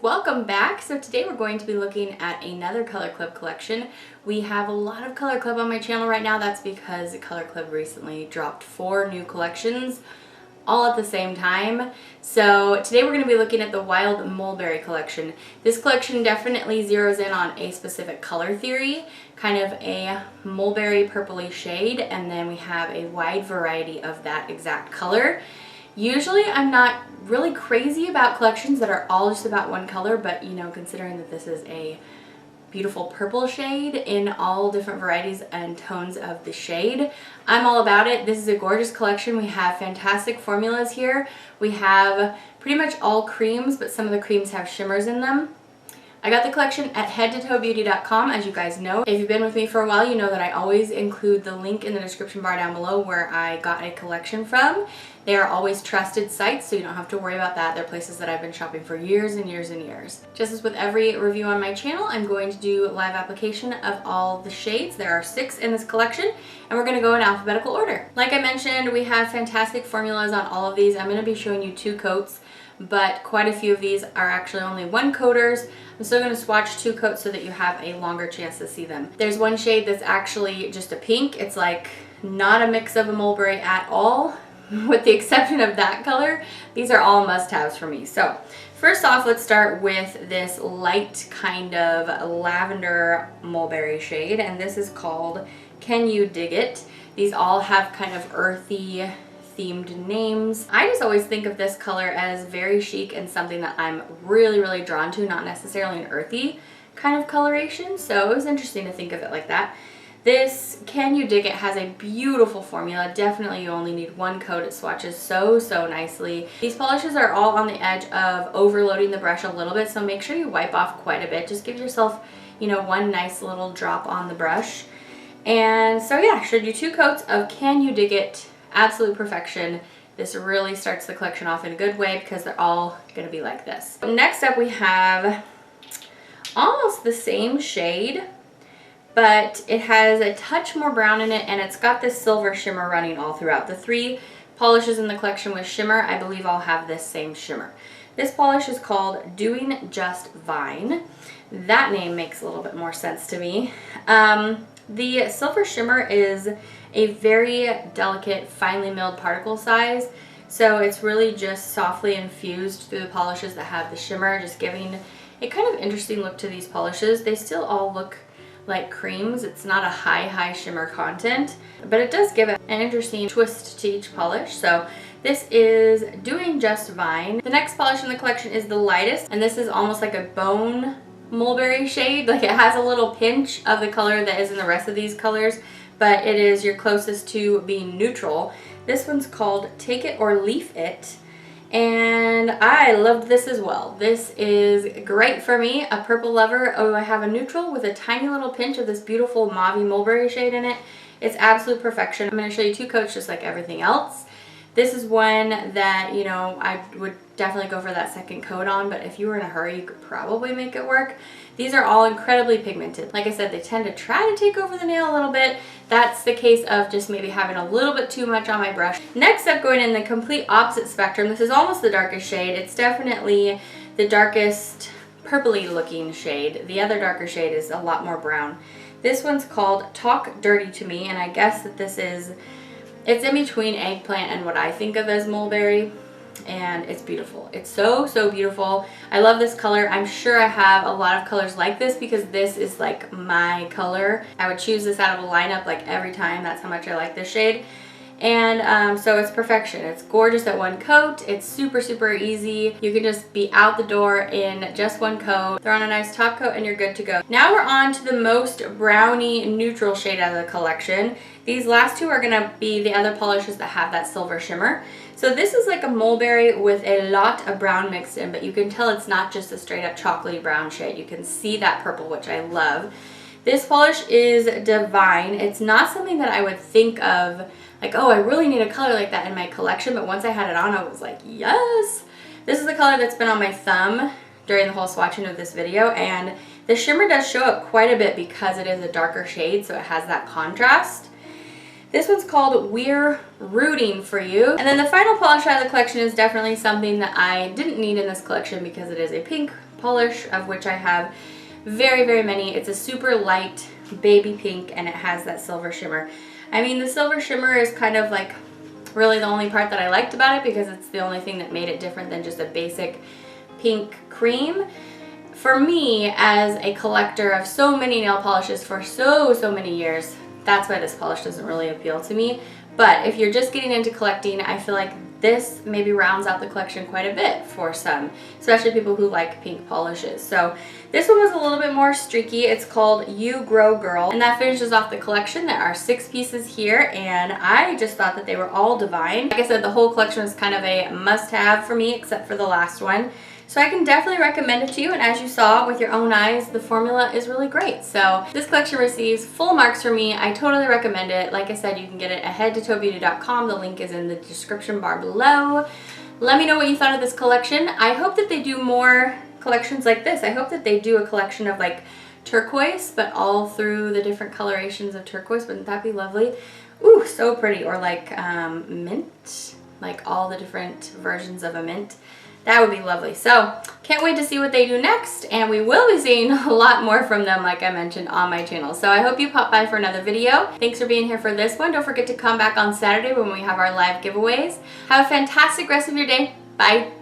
welcome back. So today we're going to be looking at another Color Club collection. We have a lot of Color Club on my channel right now. That's because Color Club recently dropped 4 new collections all at the same time. So today we're going to be looking at the Wild Mulberry collection. This collection definitely zeroes in on a specific color theory, kind of a mulberry purpley shade, and then we have a wide variety of that exact color. Usually I'm not really crazy about collections that are all just about one color, but you know, considering that this is a beautiful purple shade in all different varieties and tones of the shade, I'm all about it. This is a gorgeous collection. We have fantastic formulas here. We have pretty much all creams, but some of the creams have shimmers in them. I got the collection at headtotoebeauty.com, as you guys know. If you've been with me for a while, you know that I always include the link in the description bar down below where I got a collection from. They are always trusted sites, so you don't have to worry about that. They're places that I've been shopping for years and years and years. Just as with every review on my channel, I'm going to do live application of all the shades. There are 6 in this collection, and we're going to go in alphabetical order. Like I mentioned, we have fantastic formulas on all of these. I'm going to be showing you 2 coats, but quite a few of these are actually only 1 coaters. I'm still going to swatch 2 coats so that you have a longer chance to see them. There's one shade that's actually just a pink. It's like not a mix of a mulberry at all, with the exception of that color. These are all must-haves for me. So first off, let's start with this light kind of lavender mulberry shade, and this is called Can You Dig It? These all have kind of earthy themed names. I just always think of this color as very chic and something that I'm really drawn to, not necessarily an earthy kind of coloration, so it was interesting to think of it like that. This Can You Dig It has a beautiful formula. Definitely you only need 1 coat. It swatches so nicely. These polishes are all on the edge of overloading the brush a little bit, so make sure you wipe off quite a bit. Just give yourself, you know, 1 nice little drop on the brush. And so yeah, showed you 2 coats of Can You Dig It. Absolute perfection. This really starts the collection off in a good way because they're all going to be like this. Next up we have almost the same shade, but it has a touch more brown in it, and it's got this silver shimmer running all throughout. The 3 polishes in the collection with shimmer, I believe all have this same shimmer. This polish is called Doing Just Vine. That name makes a little bit more sense to me. The silver shimmer is a very delicate, finely milled particle size, so it's really just softly infused through the polishes that have the shimmer, just giving a kind of interesting look to these polishes. They still all look like creams. It's not a high shimmer content, but it does give it an interesting twist to each polish. So this is Doing Just Vine. The next polish in the collection is the lightest, and this is almost like a bone mulberry shade. Like, it has a little pinch of the color that is in the rest of these colors, but it is your closest to being neutral. This one's called Take It or Leaf It, and I loved this as well. This is great for me, a purple lover. Oh, I have a neutral with a tiny little pinch of this beautiful mauve mulberry shade in it. It's absolute perfection. I'm going to show you 2 coats just like everything else. This is one that, you know, I would definitely go for that 2nd coat on, but if you were in a hurry, you could probably make it work. These are all incredibly pigmented. Like I said, they tend to try to take over the nail a little bit. That's the case of just maybe having a little bit too much on my brush. Next up, going in the complete opposite spectrum, this is almost the darkest shade. It's definitely the darkest purpley looking shade. The other darker shade is a lot more brown. This one's called Talk Dirty to Me, and I guess that this is, it's in between eggplant and what I think of as mulberry, and it's beautiful. It's so beautiful. I love this color. I'm sure I have a lot of colors like this because this is like my color. I would choose this out of a lineup like every time. That's how much I like this shade. And so it's perfection. It's gorgeous at 1 coat. It's super easy. You can just be out the door in just 1 coat. Throw on a nice top coat and you're good to go. Now we're on to the most browny neutral shade out of the collection. These last 2 are going to be the other polishes that have that silver shimmer. So this is like a mulberry with a lot of brown mixed in, but you can tell it's not just a straight up chocolatey brown shade. You can see that purple, which I love. This polish is Divine. It's not something that I would think of like, oh, I really need a color like that in my collection, but once I had it on, I was like, yes! This is the color that's been on my thumb during the whole swatching of this video, and the shimmer does show up quite a bit because it is a darker shade, so it has that contrast. This one's called We're Rooting for You. And then the final polish out of the collection is definitely something that I didn't need in this collection because it is a pink polish, of which I have very, very many. It's a super light baby pink and it has that silver shimmer. I mean, the silver shimmer is kind of like really the only part that I liked about it because it's the only thing that made it different than just a basic pink cream. For me, as a collector of so many nail polishes for so many years, that's why this polish doesn't really appeal to me. But if you're just getting into collecting, I feel like this maybe rounds out the collection quite a bit for some, especially people who like pink polishes. So this one was a little bit more streaky. It's called You Grow Girl, and that finishes off the collection. There are 6 pieces here, and I just thought that they were all divine. Like I said, the whole collection was kind of a must-have for me, except for the last one. So I can definitely recommend it to you, and as you saw with your own eyes, the formula is really great. So this collection receives full marks from me. I totally recommend it. Like I said, you can get it at headtotoebeauty.com. The link is in the description bar below. Let me know what you thought of this collection. I hope that they do more collections like this. I hope that they do a collection of like turquoise, but all through the different colorations of turquoise. Wouldn't that be lovely? Ooh, so pretty. Or like mint, like all the different versions of a mint. That would be lovely. So can't wait to see what they do next, and we will be seeing a lot more from them, like I mentioned, on my channel. So I hope you pop by for another video. Thanks for being here for this one. Don't forget to come back on Saturday when we have our live giveaways. Have a fantastic rest of your day. Bye.